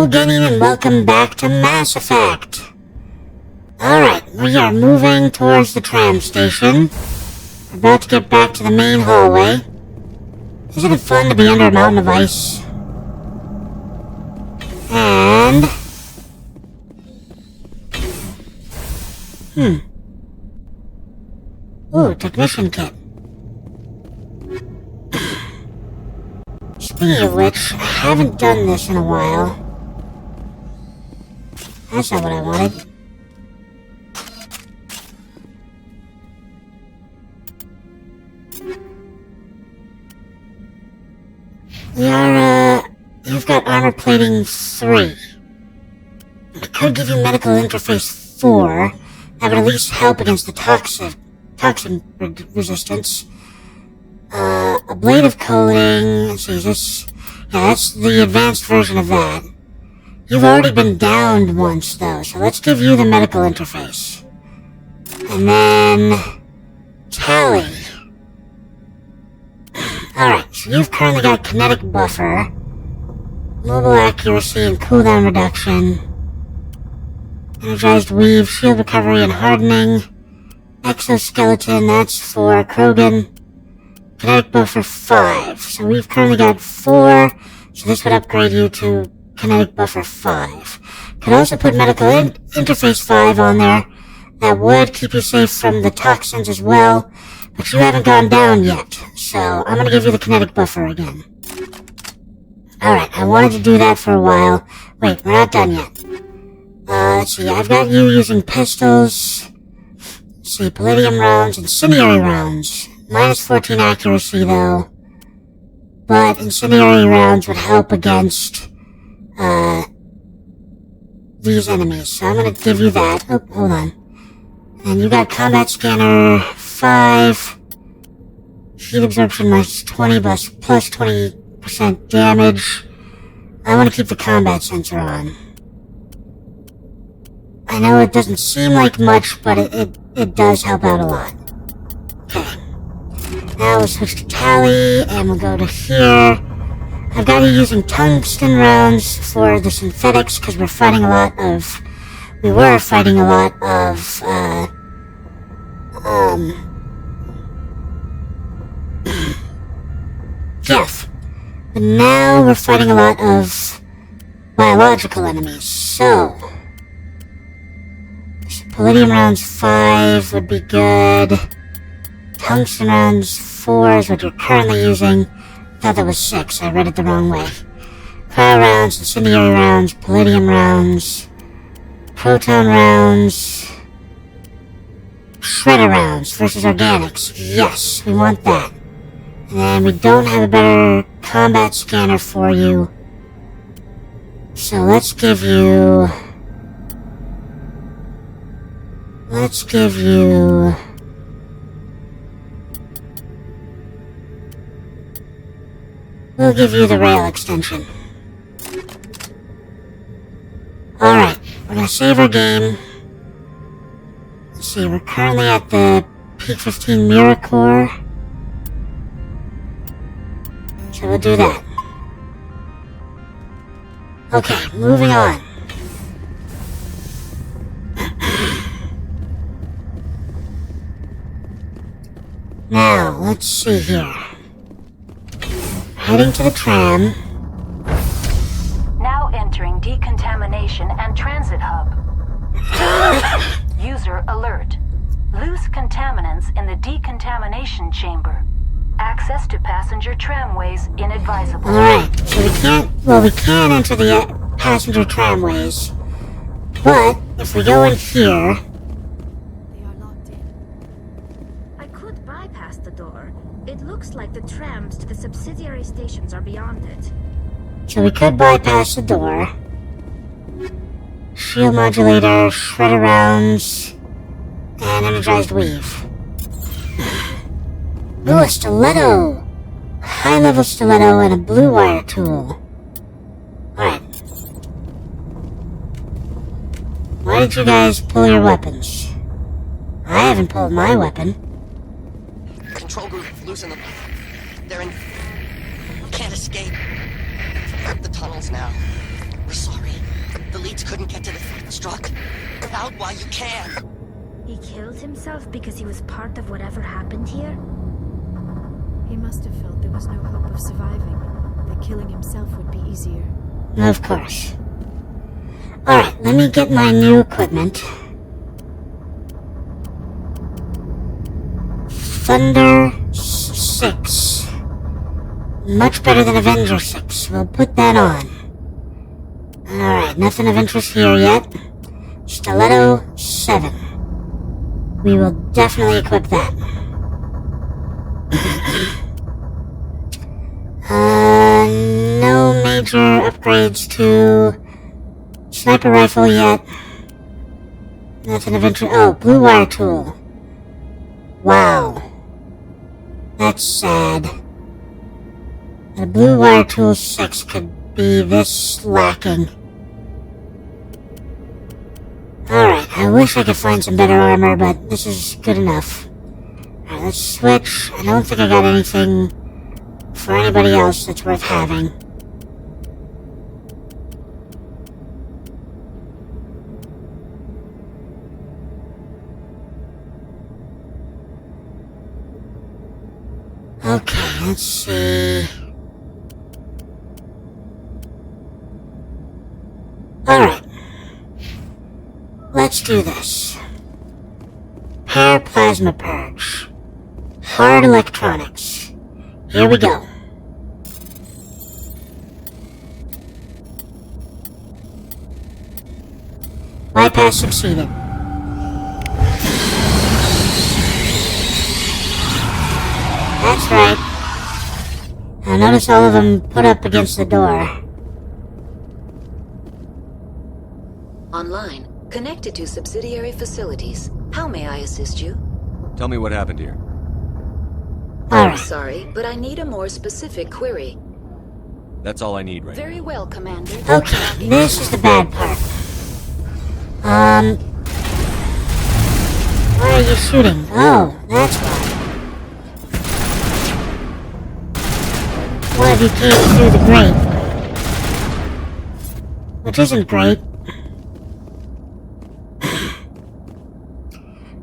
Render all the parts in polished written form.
Hello again and welcome back to Mass Effect. Alright, we are moving towards the tram station. We're about to get back to the main hallway. Isn't it fun to be under a mountain of ice? And... Ooh, technician kit. Speaking of which, I haven't done this in a while. That's not what I wanted. You've got armor plating 3. I could give you medical interface 4. That would at least help against the toxin resistance. A blade of coding. Let's see, that's the advanced version of that. You've already been downed once, though, so let's give you the medical interface. And then... Tali. Alright, so you've currently got kinetic buffer, mobile accuracy and cooldown reduction, energized weave, shield recovery and hardening, exoskeleton, that's for Krogan, kinetic buffer 5. So we've currently got 4, so this would upgrade you to kinetic buffer 5. Could also put medical interface 5 on there. That would keep you safe from the toxins as well, but you haven't gone down yet, so I'm gonna give you the kinetic buffer again. Alright, I wanted to do that for a while. Wait, we're not done yet. Let's see, I've got you using pistols. Let's see, palladium rounds, incendiary rounds. Minus 14 accuracy, though. But incendiary rounds would help against, these enemies, so I'm gonna give you that. Oh, hold on. And you got combat scanner 5. Heat absorption minus 20 plus 20% damage. I want to keep the combat sensor on. I know it doesn't seem like much, but it does help out a lot. Okay. Now we'll switch to Tali, and we'll go to here. I've got you using tungsten rounds for the synthetics, because we were fighting a lot of Jeff. But now we're fighting a lot of biological enemies, so palladium rounds 5 would be good. Tungsten rounds 4 is what you're currently using. I thought that was 6, I read it the wrong way. Cryo rounds, incendiary rounds, palladium rounds, proton rounds, shredder rounds versus organics. Yes, we want that. And we don't have a better combat scanner for you. So let's give you... We'll give you the rail extension. Alright, we're gonna save our game. Let's see, we're currently at the EP15 mirror core. So we'll do that. Okay, moving on. Now, let's see here. Heading to the tram. Now entering decontamination and transit hub. User alert. Loose contaminants in the decontamination chamber. Access to passenger tramways inadvisable. Alright, so we can enter the passenger tramways. But, if we go in here... They are locked in. I could bypass the door. It looks like the trams to the subsidiary stations are beyond it. So we could bypass the door. Shield modulator, shredder rounds, and energized weave. Ooh, a stiletto! A high-level stiletto and a blue wire tool. Alright. Why did you guys pull your weapons? I haven't pulled my weapon. Control group, loosen them. They're in... We can't escape. The tunnels now. We're sorry. couldn't get to the struck. Get out while you can. He killed himself because he was part of whatever happened here? He must have felt there was no hope of surviving, that killing himself would be easier. Of course. Alright, let me get my new equipment. Thunder 6. Much better than Avenger 6. We'll put that on. Alright, nothing of interest here yet. Stiletto 7. We will definitely equip that. No major upgrades to sniper rifle yet. Nothing of interest. Oh, blue wire tool. Wow. That's sad. The blue wire tool 6 could be this lacking. Alright, I wish I could find some better armor, but this is good enough. Alright, let's switch. I don't think I got anything for anybody else that's worth having. Okay, let's see. Alright. Let's do this. Pair plasma purge. Hard electronics. Here we go. Bypass succeeded. That's right. Now notice all of them put up against the door. Online. Connected to subsidiary facilities. How may I assist you? Tell me what happened here. I'm sorry, but I need a more specific query. That's all I need right now. Very well, Commander. Okay, this is the bad part. Why are you shooting? Oh, that's why. One of you came through the grate. Which isn't great.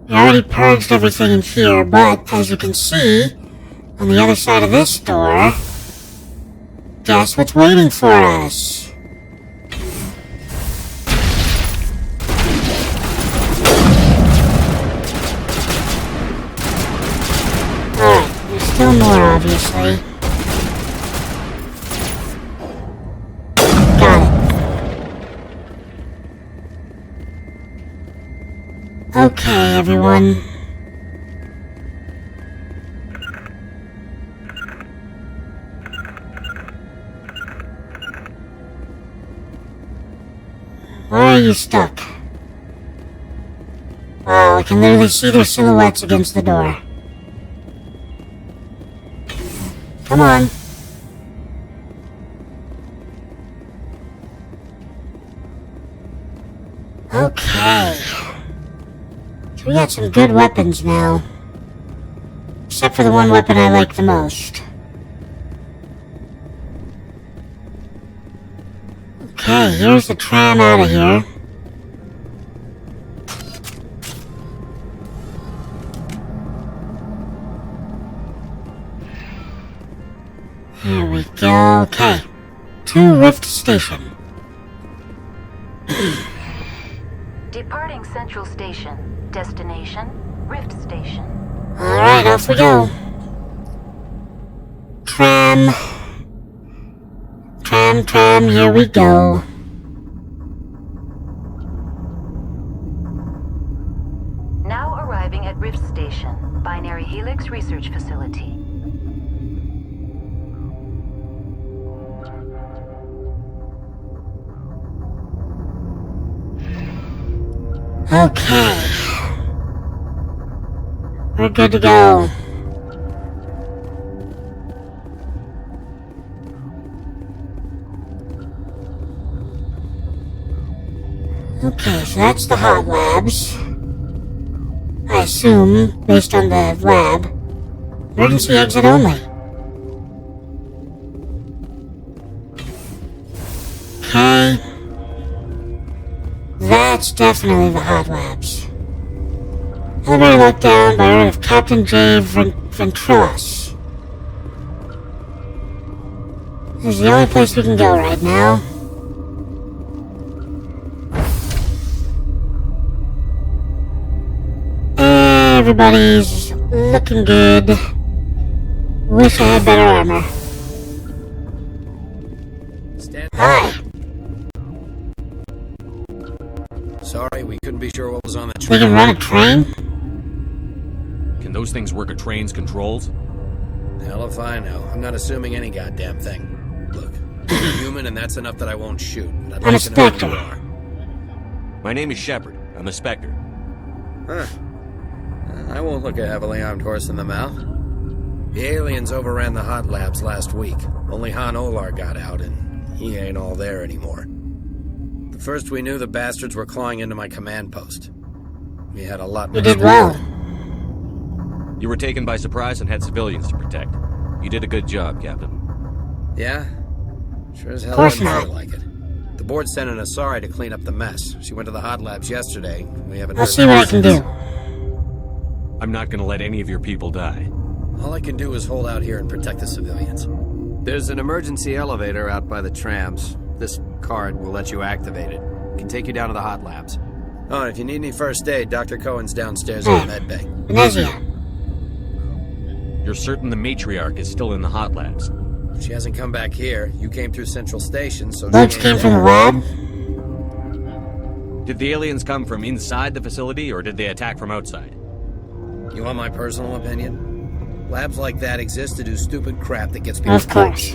We already purged everything in here, but as you can see, on the other side of this door, guess what's waiting for us? Alright, there's still more, obviously. Got it. Okay, everyone. Why are you stuck? Wow, I can literally see their silhouettes against the door. Come on. Okay. So we got some good weapons now. Except for the one weapon I like the most. Okay, here's the tram out of here. Here we go. Okay. To Rift Station. Departing Central Station. Destination, Rift Station. Alright, off we go. Tram, here we go. Now arriving at Rift Station, Binary Helix Research Facility. Okay. We're good to go. Okay, so that's the hot labs. I assume, based on the lab, emergency exit only. Okay. that's definitely the hot labs. Elevator locked down by order of Captain J. Ventrilos. This is the only place we can go right now. Everybody's looking good. Wish I had better armor. Hi. Sorry, we couldn't be sure what was on the We train. can run a train? Can those things work a train's controls? Hell if I know. I'm not assuming any goddamn thing. Look, you're human and that's enough that I won't shoot. I'd I'm a like to know who Spectre. you are. My name is Shepard. I'm a Spectre. Huh. I won't look a heavily armed horse in the mouth. The aliens overran the hot labs last week. Only Han Olar got out, and he ain't all there anymore. The first we knew, the bastards were clawing into my command post. We had a lot. You did well. You were taken by surprise and had civilians to protect. You did a good job, Captain. Yeah? Sure as hell Course didn't not. feel like it. The board sent an Asari to clean up the mess. She went to the hot labs yesterday. We haven't I'll heard see from what her I can since. do. I'm not gonna let any of your people die. All I can do is hold out here and protect the civilians. There's an emergency elevator out by the trams. This card will let you activate it. It can take you down to the hot labs. Oh, and if you need any first aid, Dr. Cohen's downstairs in the med bay. Venezia. You're certain the Matriarch is still in the hot labs? She hasn't come back here. You came through Central Station, so... Bugs came from the lab? Did the aliens come from inside the facility, or did they attack from outside? You want my personal opinion? Labs like that exist to do stupid crap that gets people... Of course.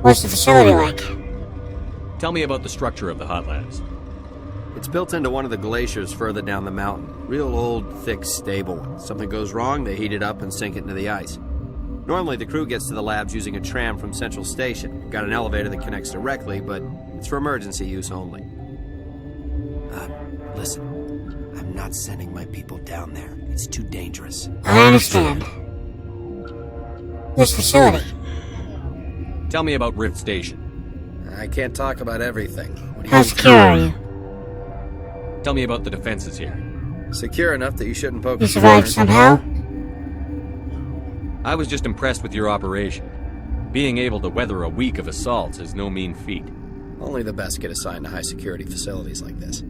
What's the facility like? Tell me about the structure of the hot labs. It's built into one of the glaciers further down the mountain. Real old, thick, stable one. Something goes wrong, they heat it up and sink it into the ice. Normally, the crew gets to the labs using a tram from Central Station. Got an elevator that connects directly, but it's for emergency use only. Listen. I'm not sending my people down there. It's too dangerous. I understand. This facility. Tell me about Rift Station. I can't talk about everything. What do you How want? secure are you? Tell me about the defenses here. Secure enough that you shouldn't poke You a survived corner. somehow? I was just impressed with your operation. Being able to weather a week of assaults is no mean feat. Only the best get assigned to high-security facilities like this.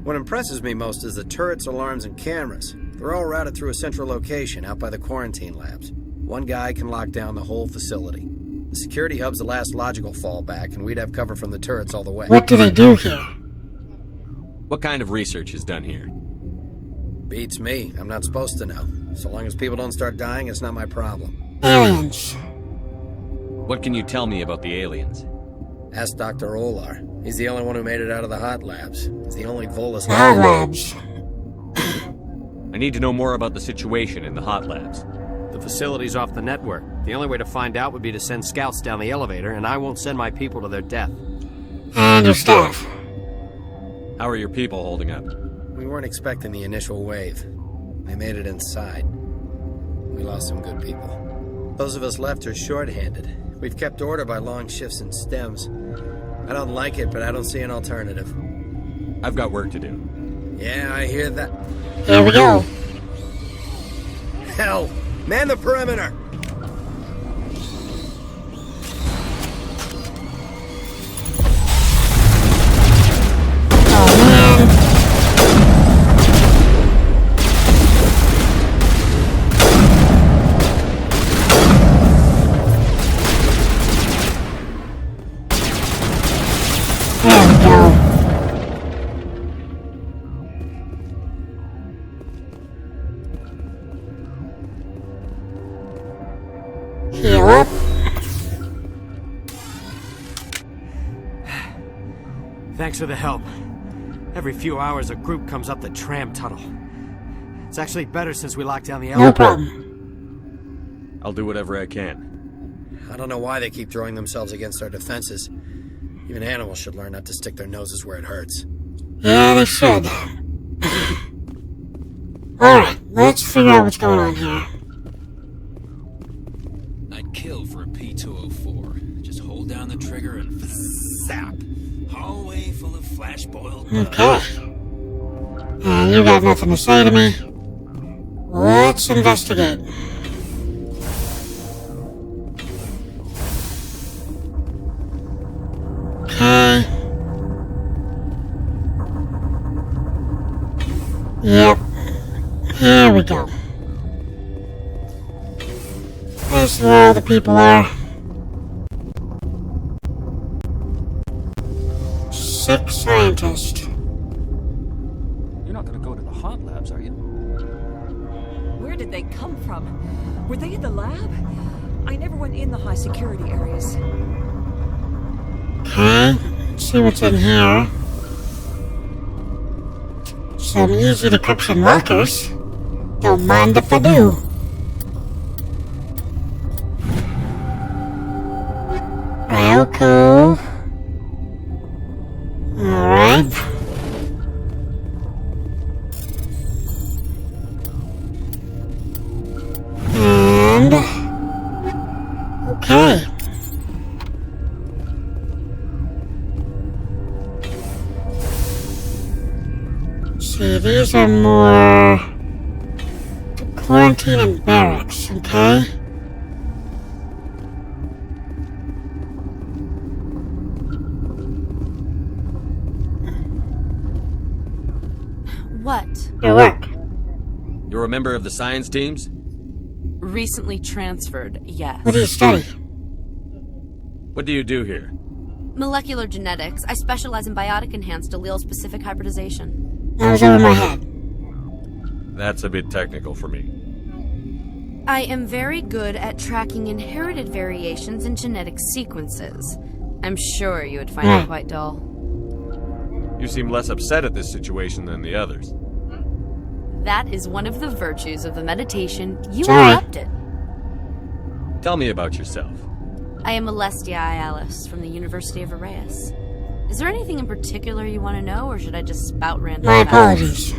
What impresses me most is the turrets, alarms, and cameras. They're all routed through a central location out by the quarantine labs. One guy can lock down the whole facility. The security hub's the last logical fallback, and we'd have cover from the turrets all the way. What do they do here? What kind of research is done here? Beats me. I'm not supposed to know. So long as people don't start dying, it's not my problem. Aliens. What can you tell me about the aliens? Ask Dr. Olar. He's the only one who made it out of the hot labs. He's the only Volus The hot labs. I need to know more about the situation in the hot labs. The facility's off the network. The only way to find out would be to send scouts down the elevator, and I won't send my people to their death. And your staff. How are your people holding up? We weren't expecting the initial wave. They made it inside. We lost some good people. Those of us left are short-handed. We've kept order by long shifts and stems. I don't like it, but I don't see an alternative. I've got work to do. Yeah, I hear that. Here we go. Hell! Man the perimeter! Oh man. There we go. Heal up. Thanks for the help. Every few hours, a group comes up the tram tunnel. It's actually better since we locked down the No elevator. problem. I'll do whatever I can. I don't know why they keep throwing themselves against our defenses. Even animals should learn not to stick their noses where it hurts. Yeah, they should. Alright, let's figure out what's going on here. I'd kill for a P204. Just hold down the trigger and zap. Hallway full of flash-boiled bugs. Okay. you got nothing to say to me. Let's investigate. Okay. Yep. Here we go. This is where all the people are. 6 scientists. You're not gonna go to the hot labs, are you? Where did they come from? Were they in the lab? I never went in the high security areas. Okay, let's see what's in here. Some easy decryption lockers. Don't mind if I do. Ryoko. Alright. And... okay. See, these are more... quarantine and barracks, okay? What? Your work. You're a member of the science teams? Recently transferred, yes. What do you study? What do you do here? Molecular genetics. I specialize in biotic-enhanced allele-specific hybridization. That was over my head. That's a bit technical for me. I am very good at tracking inherited variations in genetic sequences. I'm sure you would find it quite dull. You seem less upset at this situation than the others. That is one of the virtues of the meditation you Sorry. adopted. Tell me about yourself. I am Alestia Ialis from the University of Arraeus. Is there anything in particular you want to know, or should I just spout random My facts? apologies.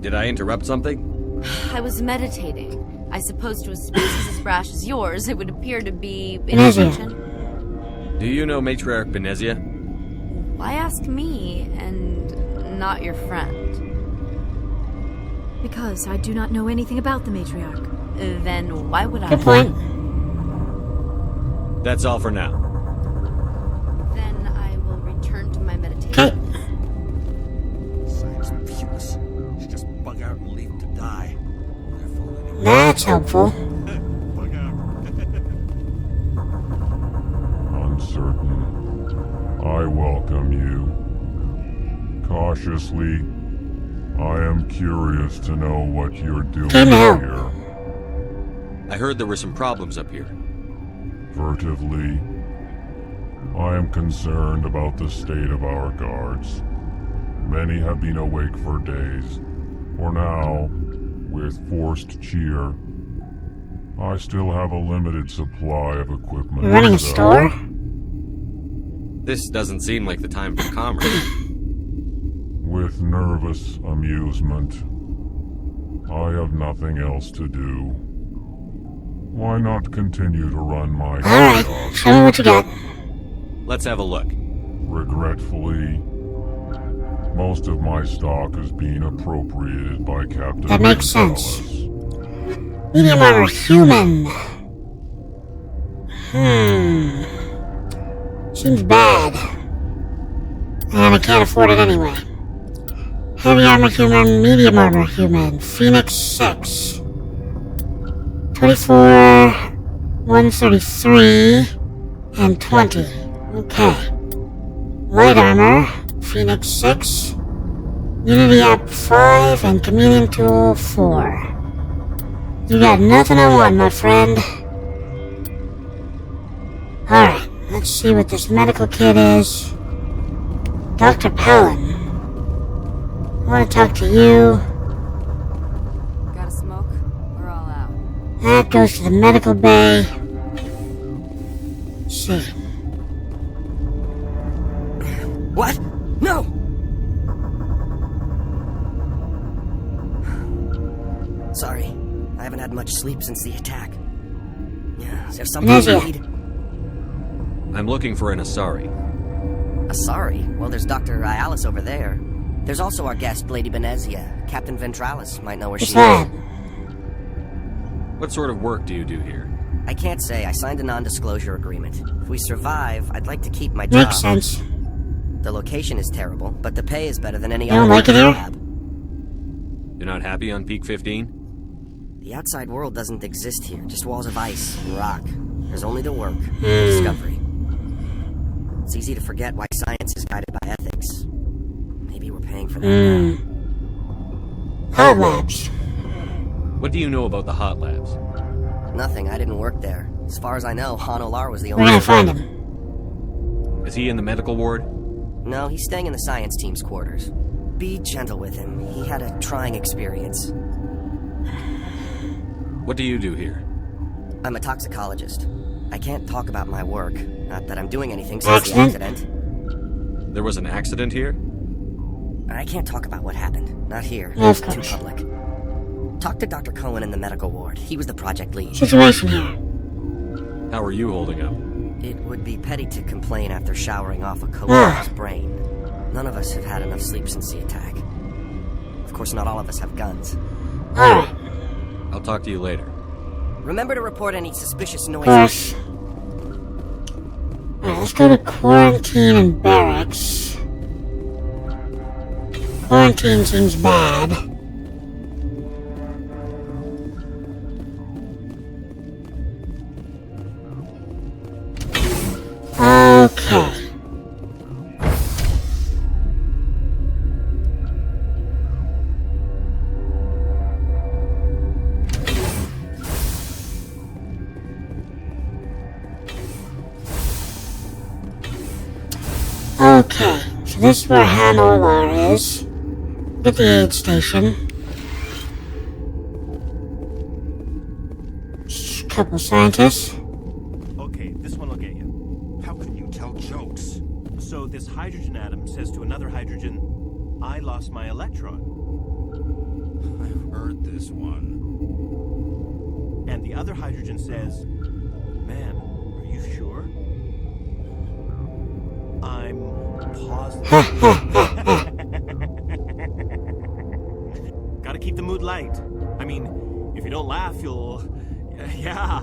Did I interrupt something? I was meditating. I suppose to a species as brash as yours, it would appear to be Benezia. inattention. Do you know Matriarch Benezia? Why ask me, and not your friend? Because I do not know anything about the Matriarch. Then why would I? Good point. That's all for now. Then I will return to my meditation. Okay. Science puce. Should just bug out and leave to die. That's helpful. Bug out. Uncertain. I welcome you. Cautiously, I am curious to know what you're doing here. I heard there were some problems up here. Furtively, I am concerned about the state of our guards. Many have been awake for days. For now, with forced cheer, I still have a limited supply of equipment. You're running a store? This doesn't seem like the time for commerce. With nervous amusement, I have nothing else to do. Why not continue to run my Alright, show me what you got. Let's have a look. Regretfully, most of my stock is being appropriated by Captain That makes sense. Tali'zora. Medium armor human. Seems bad. And I can't afford it anyway. Heavy armor human, medium armor human. Phoenix 6. 24, 133, and 20. Okay. Light armor, Phoenix 6. Unity App 5, and Chameleon Tool 4. You got nothing I want, my friend. Alright, let's see what this medical kit is. Dr. Palin. I want to talk to you. Got a smoke? We're all out. That goes to the medical bay. Let's see. What? No! Sorry. I haven't had much sleep since the attack. Yeah, is there something you need? I'm looking for an Asari. Asari? Well, there's Dr. Ialis over there. There's also our guest, Lady Benezia. Captain Ventralis might know where she that? is. What sort of work do you do here? I can't say. I signed a non-disclosure agreement. If we survive, I'd like to keep my job. Makes sense. The location is terrible, but the pay is better than any You don't other like it here? lab. You're not happy on Peak 15? The outside world doesn't exist here. Just walls of ice and rock. There's only the work, the discovery. It's easy to forget why science is guided by ethics. Maybe we're paying for that now. Hot labs. What do you know about the hot labs? Nothing. I didn't work there. As far as I know, Han Olar was the We're only... gonna find him. Is he in the medical ward? No, he's staying in the science team's quarters. Be gentle with him. He had a trying experience. What do you do here? I'm a toxicologist. I can't talk about my work. Not that I'm doing anything since the accident. There was an accident here? I can't talk about what happened. Not here. Of It's too course. public. Talk to Dr. Cohen in the medical ward. He was the project lead. Situation here. How are you holding up? It would be petty to complain after showering off a coworker's brain. None of us have had enough sleep since the attack. Of course, not all of us have guns. Alright. I'll talk to you later. Remember to report any suspicious Of noises. course. Alright, let's go to quarantine and barracks. Quarantine seems bad. Okay. Okay, so this is where Han Olar is. Get the aid station. Just a couple scientists. Okay, this one will get you. How can you tell jokes? So this hydrogen atom says to another hydrogen, I lost my electron. I've heard this one. And the other hydrogen says, man, are you sure? I'm positive. Gotta keep the mood light. I mean, if you don't laugh, you'll... Yeah,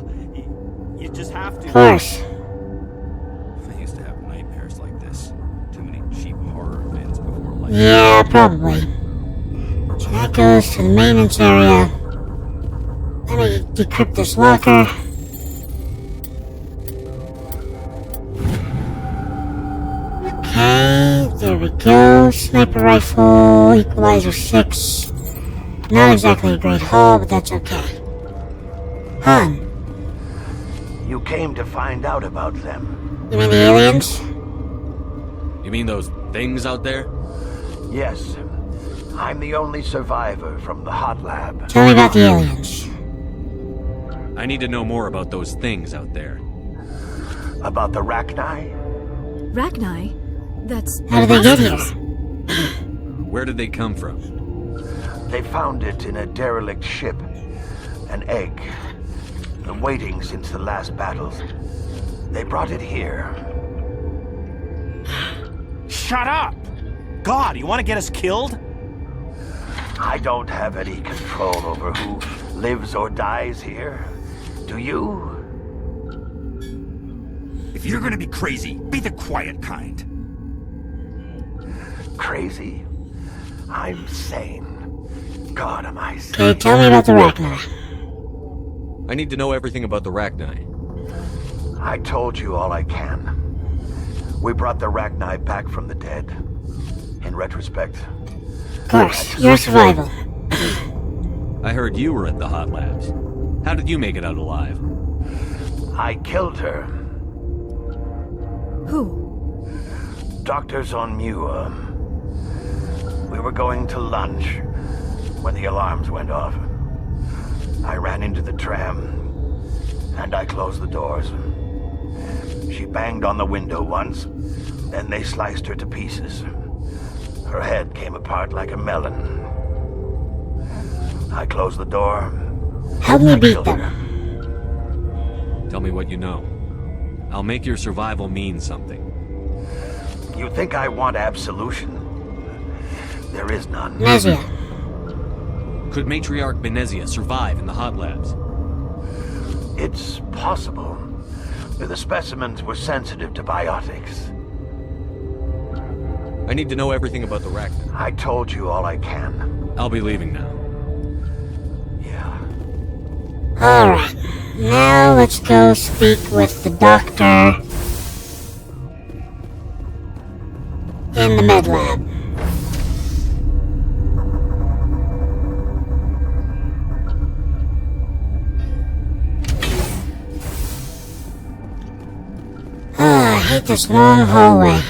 you just have to. Of course. I used to have nightmares like this. Too many cheap horror events before life. Yeah, probably. So that goes to the maintenance area. Let me decrypt this locker. Okay, there we go. Sniper rifle, equalizer 6. Not exactly a great haul, but that's okay. Han, You came to find out about them. you mean the aliens? You mean those things out there? Yes. I'm the only survivor from the hot lab. Tell me about the aliens. I need to know more about those things out there. About the Rachni? Rachni? That's... How did they get here? Where did they come from? They found it in a derelict ship. An egg. Waiting since the last battles. They brought it here. Shut up! God, you want to get us killed? I don't have any control over who lives or dies here. Do you? If you're gonna be crazy, be the quiet kind. Crazy? I'm sane. God, am I sane? Okay, tell me about the Rachni. I need to know everything about the Rachni. I told you all I can. We brought the Rachni back from the dead. In retrospect, Of course, your survival. I heard you were at the hot labs. How did you make it out alive? I killed her. Who? Doctors on Muir. We were going to lunch when the alarms went off. I ran into the tram, and I closed the doors. She banged on the window once, then they sliced her to pieces. Her head came apart like a melon. I closed the door. Help me beat them. Tell me what you know. I'll make your survival mean something. You think I want absolution? There is none. Benezia. Could Matriarch Benezia survive in the hot labs? It's possible. The specimens were sensitive to biotics. I need to know everything about the Rachman. I told you all I can. I'll be leaving now. Yeah. Alright. Now let's go speak with the doctor in the med lab. I hate this long hallway.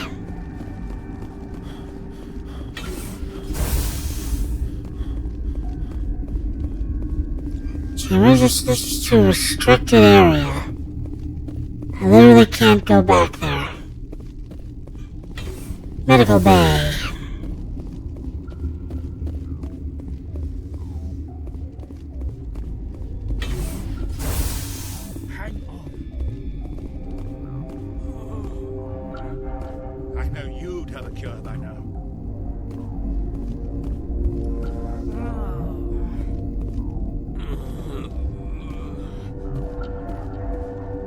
See, where's this? This is to a restricted area. I literally can't go back there. Medical bay. I know you'd have a cure by now.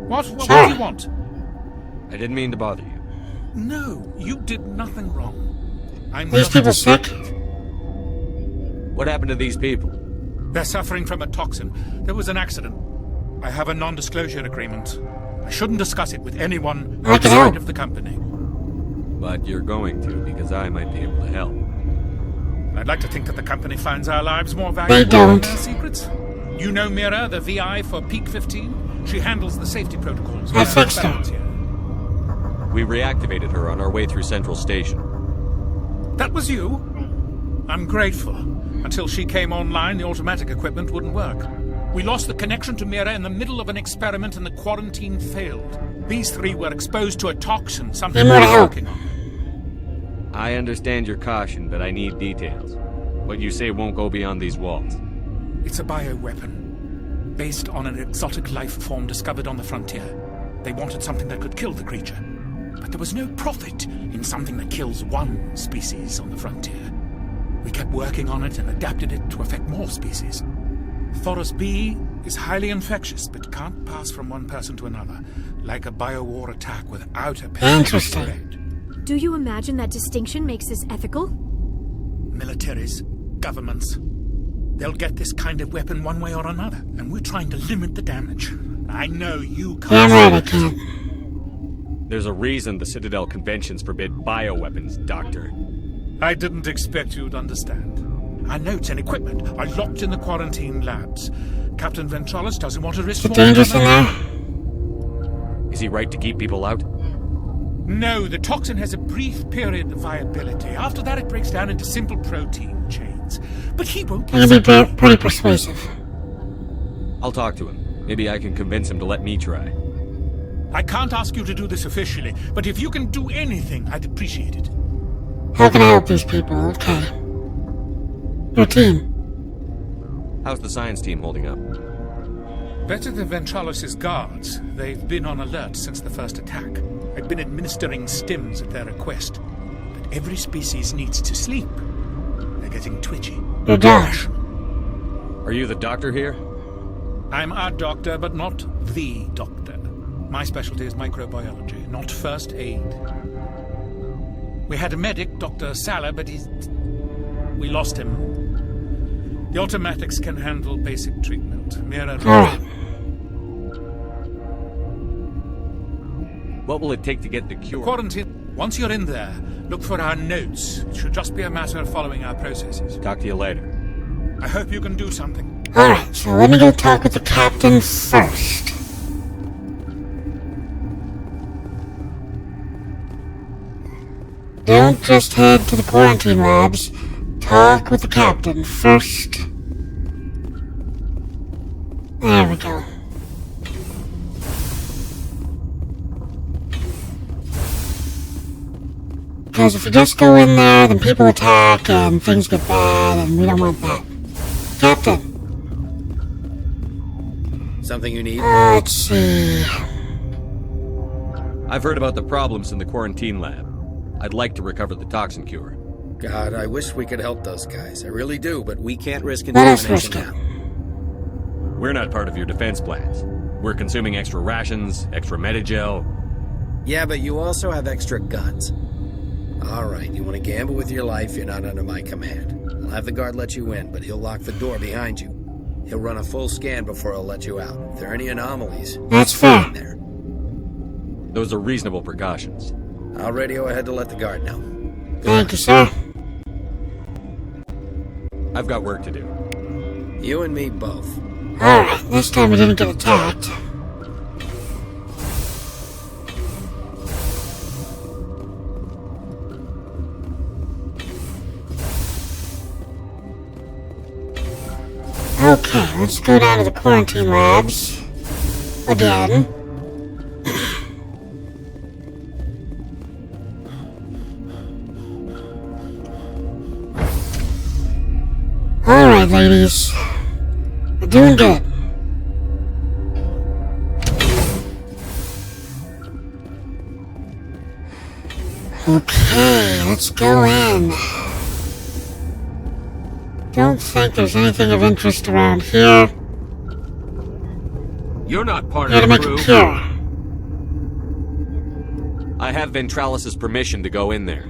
What do you want? I didn't mean to bother you. No, you did nothing wrong. I'm These people sick? What happened to these people? They're suffering from a toxin. There was an accident. I have a non-disclosure agreement. I shouldn't discuss it with anyone outside of the company. But you're going to, because I might be able to help. I'd like to think that the company finds our lives more valuable than their secrets. You know Mira, the VI for EP15? She handles the safety protocols. I fixed her. We reactivated her on our way through Central Station. That was you? I'm grateful. Until she came online, the automatic equipment wouldn't work. We lost the connection to Mira in the middle of an experiment and the quarantine failed. These three were exposed to a toxin, something we're working on. I understand your caution, but I need details. What you say won't go beyond these walls. It's a bioweapon, based on an exotic life form discovered on the frontier. They wanted something that could kill the creature. But there was no profit in something that kills one species on the frontier. We kept working on it and adapted it to affect more species. Thoros B is highly infectious, but can't pass from one person to another, like a biowar attack without a patient spread. Do you imagine that distinction makes this ethical? Militaries, governments, they'll get this kind of weapon one way or another, and we're trying to limit the damage. I know you can't. Damn right I can't. There's a reason the Citadel conventions forbid bioweapons, Doctor. I didn't expect you'd understand. Our notes and equipment are locked in the quarantine labs. Captain Ventralis doesn't want to risk more. Is it dangerous in there? Is he right to keep people out? No, the toxin has a brief period of viability. After that, it breaks down into simple protein chains. But he won't. He can be pretty persuasive. I'll talk to him. Maybe I can convince him to let me try. I can't ask you to do this officially, but if you can do anything, I'd appreciate it. How can I help these people? Okay. Your team. How's the science team holding up? Better than Ventralis' guards. They've been on alert since the first attack. I've been administering stims at their request. But every species needs to sleep. They're getting twitchy. Your Josh. Are you the doctor here? I'm our doctor, but not the doctor. My specialty is microbiology, not first aid. We had a medic, Dr. Salah, but we lost him. The automatics can handle basic treatment. Mira. What will it take to get the cure? The quarantine. Once you're in there, look for our notes. It should just be a matter of following our processes. Talk to you later. I hope you can do something. Alright, so let me go talk with the captain first. Don't just head to the quarantine labs. Talk with the captain first. There we go. Because if you just go in there, then people attack and things get bad, and we don't want that. Captain. Something you need? Let's see. I've heard about the problems in the quarantine lab. I'd like to recover the toxin cure. God, I wish we could help those guys. I really do, but we can't risk Let us risk contamination it. now. We're not part of your defense plans. We're consuming extra rations, extra Medigel. Yeah, but you also have extra guns. Alright, you want to gamble with your life, you're not under my command. I'll have the guard let you in, but he'll lock the door behind you. He'll run a full scan before he'll let you out. If there are any anomalies, that's fair. There. Those are reasonable precautions. I'll radio ahead to let the guard know. Thank you, sir. I've got work to do. You and me both. Alright, this time we didn't get attacked. Okay, let's go down to the quarantine labs. Again. Alright, ladies. We're doing good. Okay, let's go in. Don't think there's anything of interest around here. You're not part Here to of the make crew. a cure. I have Ventralis's permission to go in there.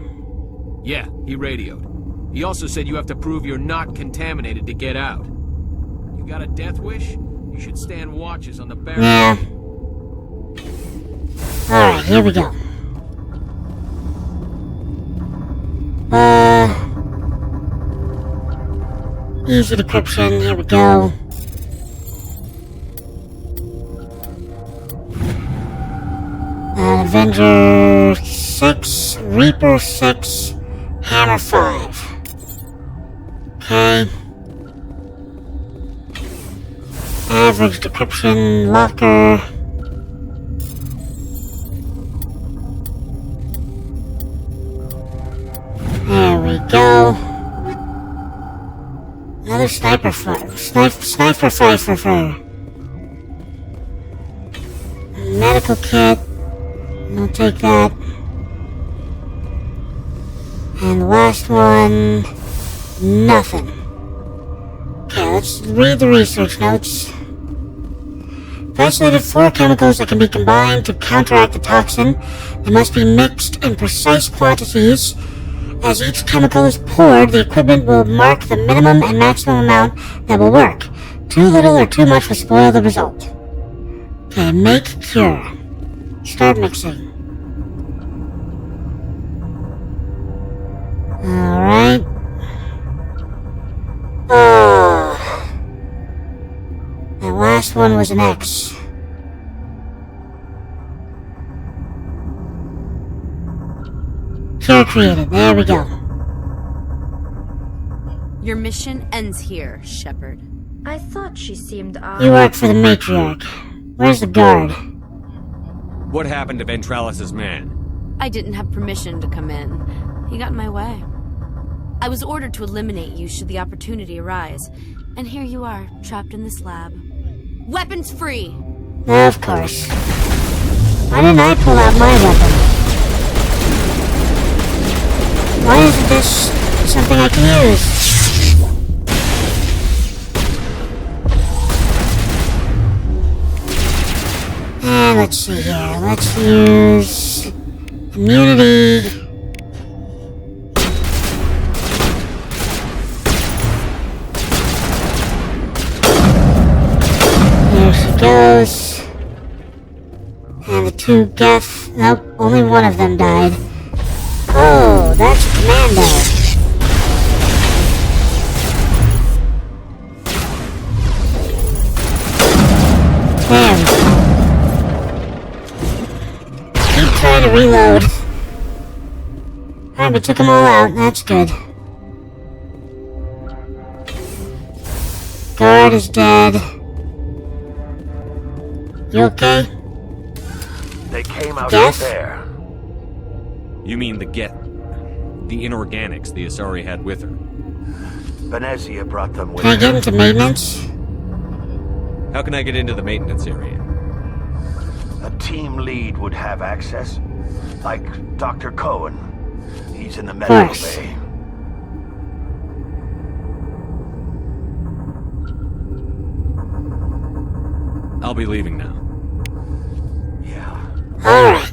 Yeah, he radioed. He also said you have to prove you're not contaminated to get out. You got a death wish? You should stand watches on the barrel. Yeah. Alright, here we go. Easy decryption, here we go. Avenger 6, Reaper 6, Hammer 5. Okay. Average decryption, locker. There we go. Another sniper fifer. Medical kit. I'll take that. And the last one, nothing. Okay, let's read the research notes. Isolated 4 chemicals that can be combined to counteract the toxin. They must be mixed in precise quantities. As each chemical is poured, the equipment will mark the minimum and maximum amount that will work. Too little or too much will spoil the result. Okay, make cure. Start mixing. Alright. Oh. That last one was an X. Cure created. There we go. Your mission ends here, Shepard. I thought she seemed odd. You work for the Matriarch. Where's the guard? What happened to Ventralis's man? I didn't have permission to come in. He got in my way. I was ordered to eliminate you should the opportunity arise. And here you are, trapped in this lab. Weapons free! Of course. Why didn't I pull out my weapon? Why isn't this something I can use? And let's see here. Let's use immunity. There she goes. And the 2 Geth. Nope, only one of them died. Oh, that's a commando. There we go. Keep trying to reload. Alright, we took them all out. That's good. Guard is dead. You okay? They came out Geth? there. You mean the inorganics the Asari had with her? Venezia brought them with Can I get into maintenance? How can I get into the maintenance area? A team lead would have access. Like Dr. Cohen. He's in the medical bay. I'll be leaving now. Alright.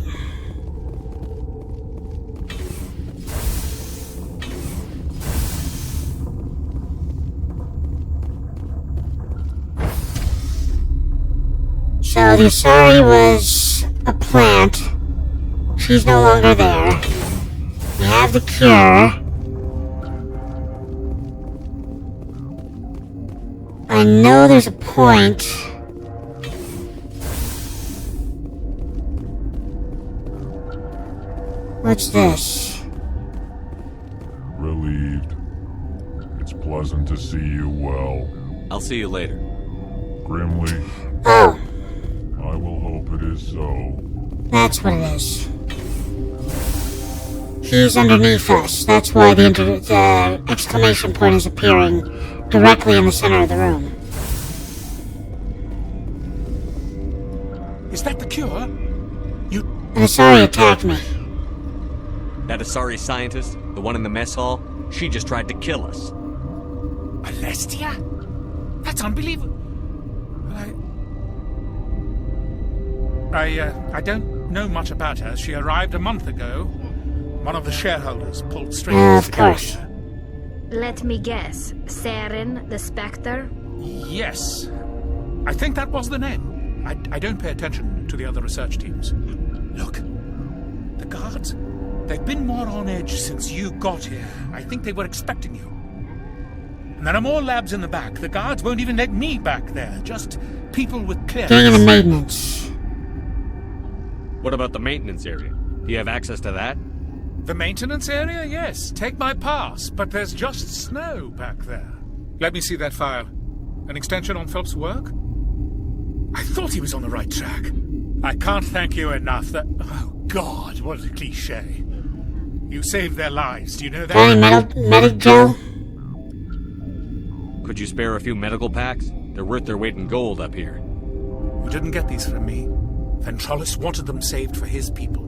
So the Asari was a plant. She's no longer there. We have the cure. I know there's a point. What's this? Relieved. It's pleasant to see you well. I'll see you later. Grimly. Oh. I will hope it is so. That's what it is. He's underneath us. That's why the exclamation point is appearing directly in the center of the room. Is that the cure? An Asari attacked me. That Asari scientist, the one in the mess hall, she just tried to kill us. Alestia? That's unbelievable. I don't know much about her. She arrived a month ago. One of the shareholders pulled strings. Of course. Let me guess. Saren, the Spectre? Yes. I think that was the name. I don't pay attention to the other research teams. Look. The guards? They've been more on edge since you got here. I think they were expecting you. And there are more labs in the back. The guards won't even let me back there. Just people with clearance. Getting the maintenance. What about the maintenance area? Do you have access to that? The maintenance area? Yes. Take my pass. But there's just snow back there. Let me see that file. An extension on Phelps' work? I thought he was on the right track. I can't thank you enough. Oh, God, what a cliché. You saved their lives. Do you know that? Any medic gel? Could you spare a few medical packs? They're worth their weight in gold up here. You didn't get these from me. Ventralis wanted them saved for his people.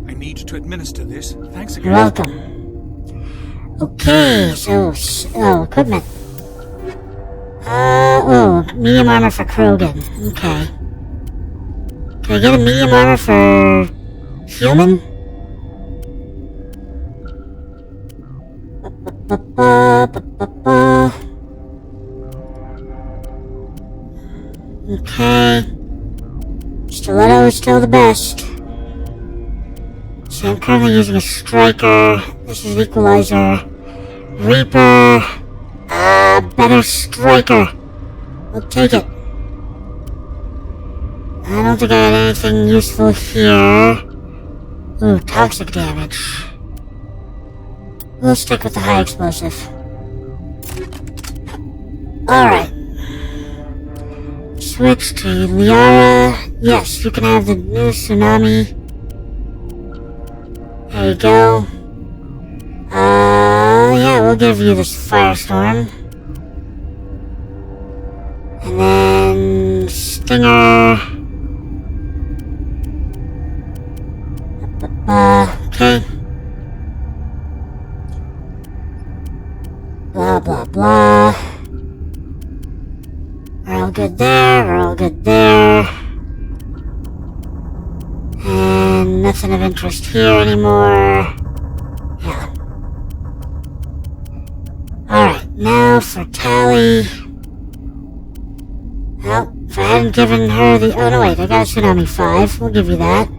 I need to administer this. Thanks again. You're welcome. Okay, so... equipment. Medium armor for Krogan. Okay. Can I get a medium armor for... human? Okay. Stiletto is still the best. So I'm currently using a striker. This is equalizer. Reaper. Better striker. I'll take it. I don't think I had anything useful here. Ooh, toxic damage. We'll stick with the high explosive. Alright. Switch to Liara. Yes, you can have the new tsunami. There you go. Yeah, we'll give you this firestorm. And then... Stinger. Okay. Blah, blah, blah. We're all good there, we're all good there. And nothing of interest here anymore. Yeah. Alright, now for Tali. Well, if I hadn't given her the... Oh, no, wait, I got a Tsunami 5. We'll give you that.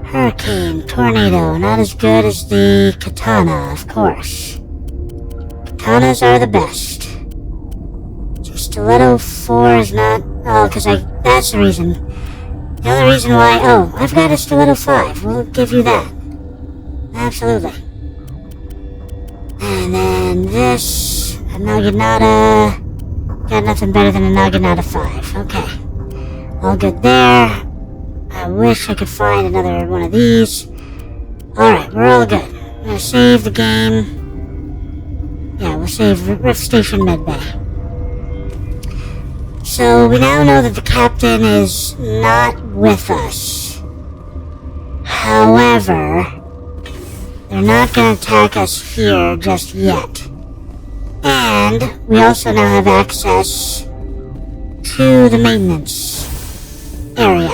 Hurricane, Tornado, not as good as the Katana, of course. Katanas are the best. So Stiletto 4 is not... Oh, because that's the reason. The only reason why... Oh, I've got a Stiletto 5. We'll give you that. Absolutely. And then this... A Naginata... Got nothing better than a Naginata 5. Okay. All good there. I wish I could find another one of these. Alright, we're all good. I'm gonna save the game. Yeah, we'll save Rift Station Medbay. So, we now know that the captain is not with us. However, they're not gonna attack us here just yet. And And we also now have access to the maintenance area,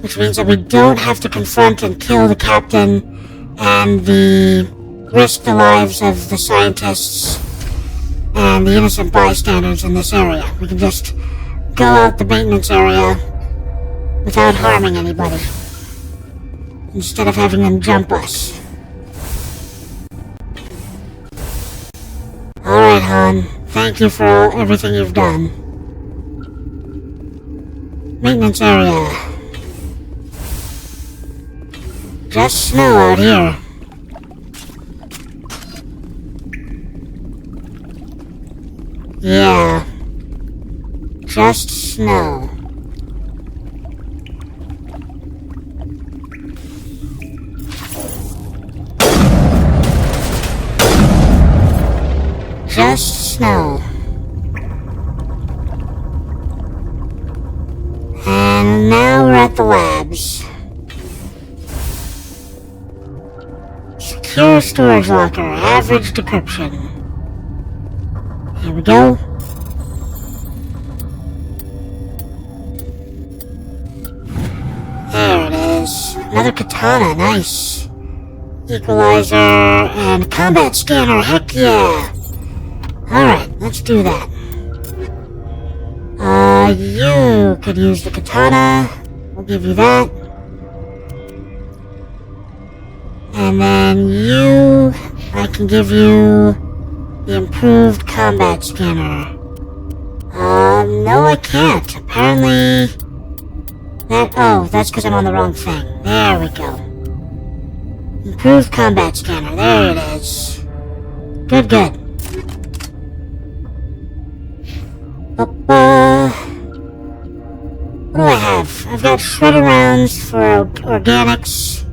which means that we don't have to confront and kill the captain and risk the lives of the scientists and the innocent bystanders in this area. We can just go out the maintenance area without harming anybody, instead of having them jump us. Alright, Han. Thank you for everything you've done. Maintenance area. Just snow out here. Yeah. Just snow. Just snow. And now we're at the labs. Secure storage locker, average decryption. Here we go. There it is. Another katana, nice. Equalizer and combat scanner, heck yeah. Alright, let's do that. You could use the katana. We'll give you that. And then you, I can give you the improved combat scanner. No I can't. Apparently, that's because I'm on the wrong thing. There we go. Improved combat scanner, there it is. Good, good. What do I have? I've got shredder rounds for organics,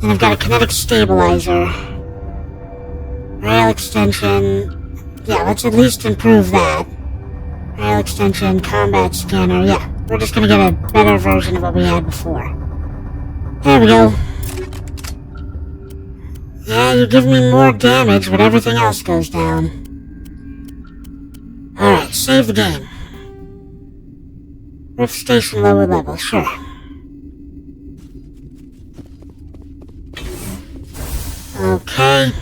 and I've got a kinetic stabilizer. Rail extension. Yeah, let's at least improve that. Rail extension, combat scanner. Yeah, we're just gonna get a better version of what we had before. There we go. Yeah, you give me more damage, but everything else goes down. Alright, save the game. Rift station lower level, sure. Okay.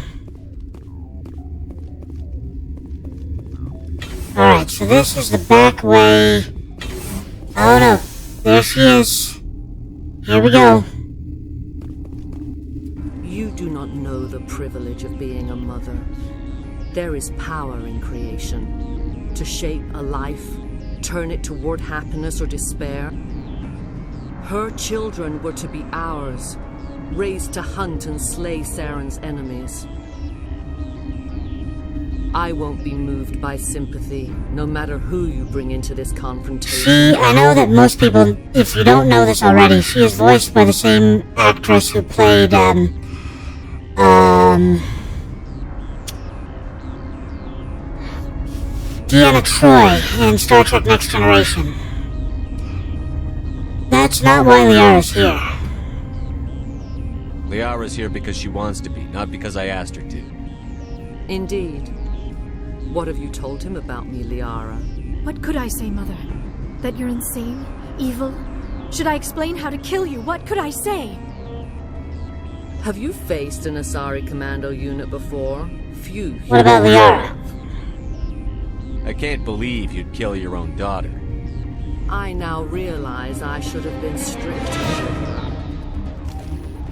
Alright, so this is the back way. Oh no, there she is. Here we go. You do not know the privilege of being a mother. There is power in creation. To shape a life, turn it toward happiness or despair. Her children were to be ours, raised to hunt and slay Saren's enemies. I won't be moved by sympathy, no matter who you bring into this confrontation. I know that most people, if you don't know this already, she is voiced by the same actress who played, Deanna Troi in Star Trek Next Generation. That's not why Liara's here. Liara's here because she wants to be, not because I asked her to. Indeed. What have you told him about me, Liara? What could I say, Mother? That you're insane? Evil? Should I explain how to kill you? What could I say? Have you faced an Asari commando unit before? Few. What about Liara? I can't believe you'd kill your own daughter. I now realize I should have been stricter.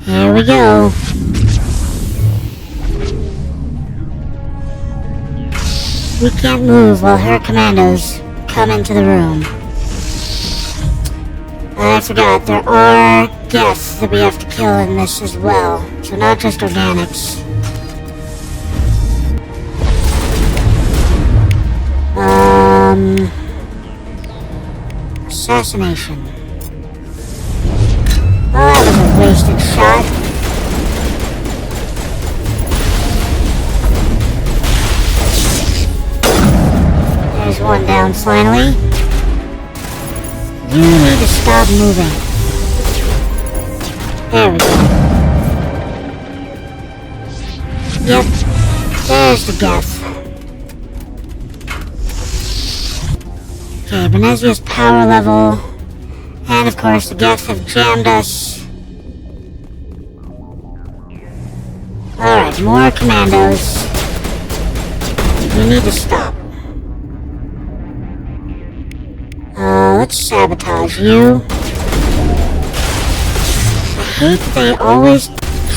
Here we go. We can't move while her commandos come into the room. I forgot, there are Geth that we have to kill in this as well. So not just organics. Assassination. Oh, that was a wasted shot. There's one down finally. You need to stop moving. There we go. Yep, there's the Geth. Okay, Benezia's power level. And of course, the Geth have jammed us. Alright, more commandos. You need to stop. Let's sabotage you. I hate that they always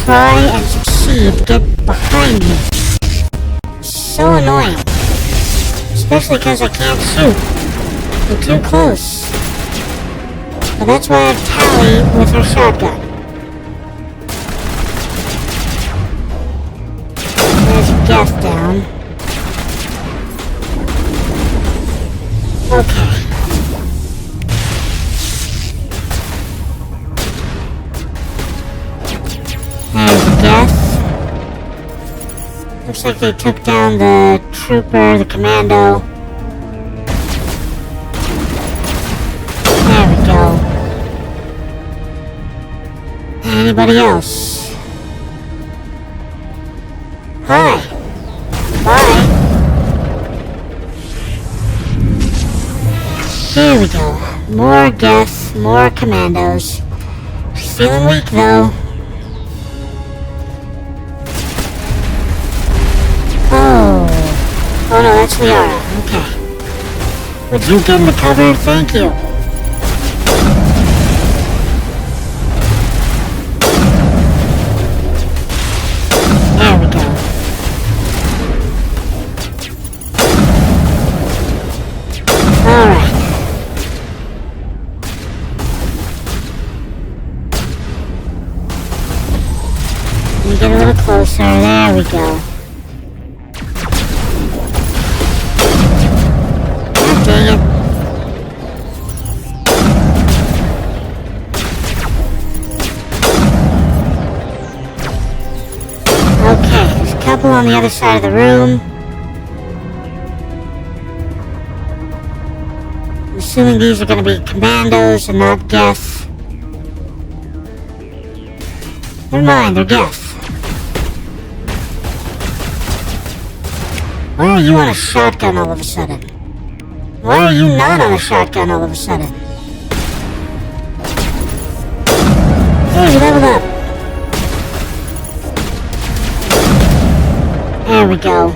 try and succeed to get behind me. It's so annoying. Especially because I can't shoot. They're too close. But that's why I have Tali with her shotgun. There's a Geth down. Okay. There's a Geth. Looks like they took down the trooper, the commando. There we go. Anybody else? Hi. Bye. Here we go. More Geth, more commandos. Feeling weak though. Oh no, that's Liara. Okay. Would you get in the cover? Thank you. There we go. Alright. Let me get a little closer. There we go. Dang it. Okay, there's a couple on the other side of the room. I'm assuming these are going to be commandos and not Geth. Never mind, they're Geth. Why are you on a shotgun all of a sudden? Why are you not on a shotgun all of a sudden? Hey, you leveled up. There we go.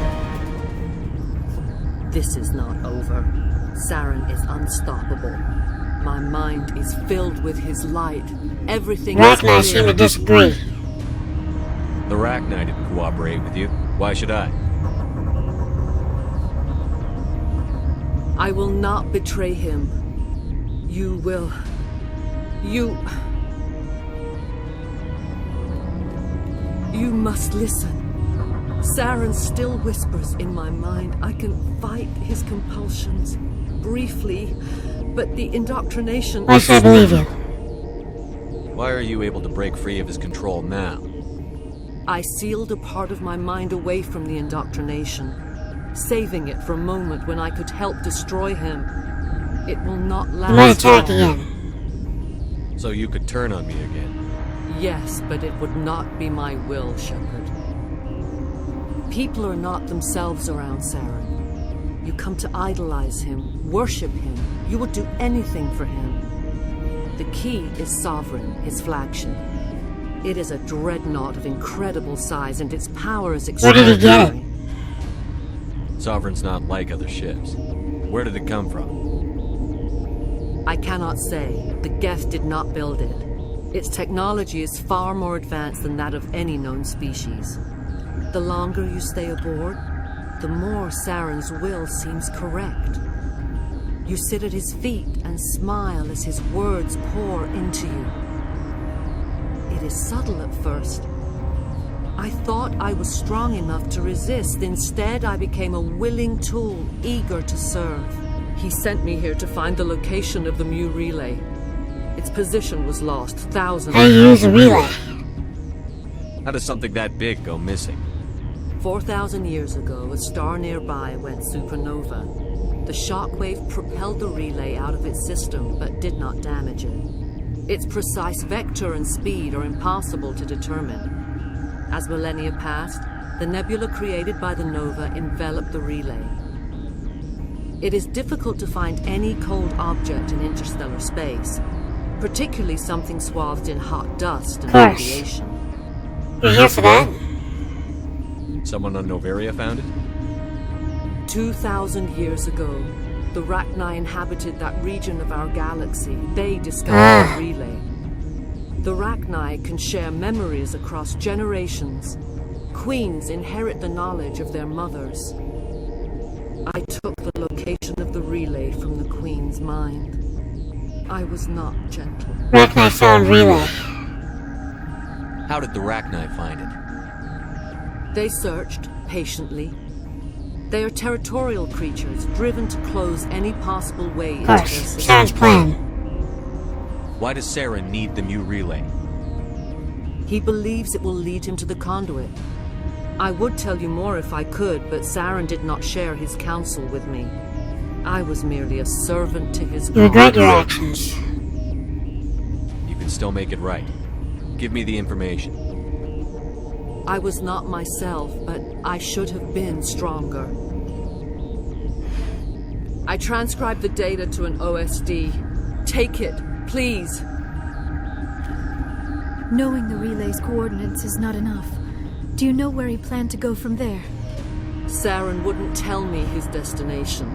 This is not over. Saren is unstoppable. My mind is filled with his light. Everything is clear. Rachni seem to disagree. The Rachni didn't cooperate with you. Why should I? I will not betray him. You will. You must listen. Saren still whispers in my mind. I can fight his compulsions. Briefly, but the indoctrination... I should believe you. Why are you able to break free of his control now? I sealed a part of my mind away from the indoctrination, saving it for a moment when I could help destroy him. It will not last. You might attack again. So you could turn on me again? Yes, but it would not be my will, Shepard. People are not themselves around Saren. You come to idolize him, worship him. You would do anything for him. The key is Sovereign, his flagship. It is a dreadnought of incredible size, and its power is extraordinary. Where did he get it? Sovereign's not like other ships. Where did it come from? I cannot say. The Geth did not build it. Its technology is far more advanced than that of any known species. The longer you stay aboard, the more Saren's will seems correct. You sit at his feet and smile as his words pour into you. It is subtle at first. I thought I was strong enough to resist. Instead, I became a willing tool, eager to serve. He sent me here to find the location of the Mu relay. Its position was lost thousands of I use a relay. How does something that big go missing? 4,000 years ago, a star nearby went supernova. The shockwave propelled the relay out of its system, but did not damage it. Its precise vector and speed are impossible to determine. As millennia passed, the nebula created by the nova enveloped the relay. It is difficult to find any cold object in interstellar space, particularly something swathed in hot dust and radiation. You're here for that? Someone on Noveria found it? 2,000 years ago, the Rachni inhabited that region of our galaxy. They discovered the relay. The Rachni can share memories across generations. Queens inherit the knowledge of their mothers. I took the location of the relay from the Queen's mind. I was not gentle. Rachni found relay. How did the Rachni find it? They searched, patiently. They are territorial creatures, driven to close any possible way into their system. Saren's plan. Why does Saren need the new relay? He believes it will lead him to the conduit. I would tell you more if I could, but Saren did not share his counsel with me. I was merely a servant to his You regret your actions. You can still make it right. Give me the information. I was not myself, but I should have been stronger. I transcribed the data to an OSD. Take it, please. Knowing the relay's coordinates is not enough. Do you know where he planned to go from there? Saren wouldn't tell me his destination.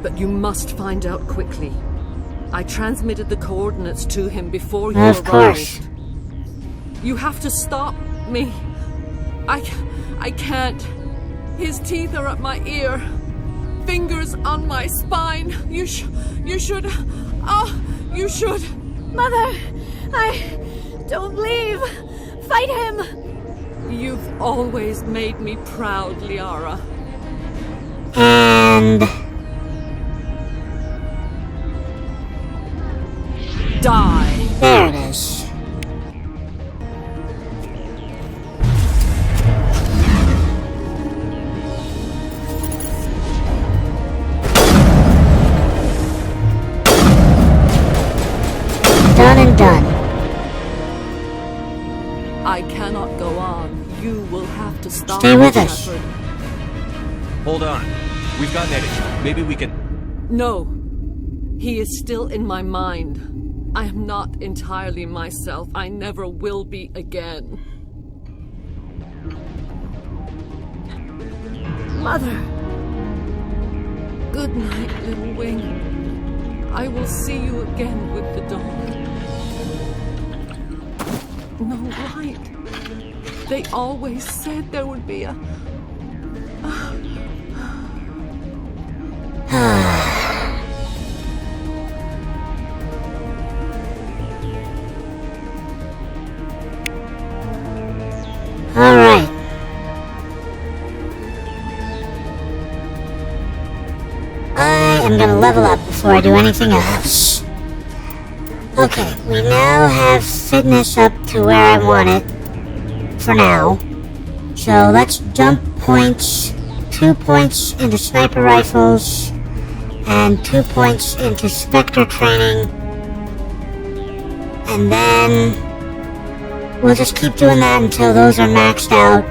But you must find out quickly. I transmitted the coordinates to him before you arrived. Of course. You have to stop me. I can't. His teeth are at my ear. Fingers on my spine. You should. You should. Mother, don't leave. Fight him. You've always made me proud, Liara. And... die. There it is. Done and done. I cannot go on. You will have to stop. Stay with us. Hold on. We've got an edit. Maybe we can... No. He is still in my mind. I am not entirely myself. I never will be again. Mother. Good night, little wing. I will see you again with the dawn. No light. They always said there would be a... Alright. I am gonna level up before I do anything else. Okay, we now have fitness up to where I want it. For now. So let's jump points. 2 points into sniper rifles. And 2 points into Spectre training. And then... we'll just keep doing that until those are maxed out.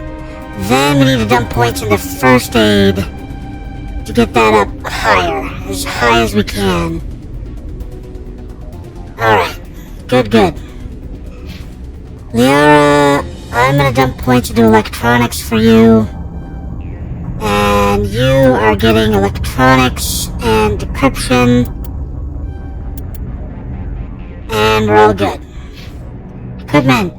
Then we need to dump points into first aid to get that up higher, as high as we can. Alright, good. Liara, I'm gonna dump points into electronics for you. And you are getting electronics and decryption. And we're all good. Equipment.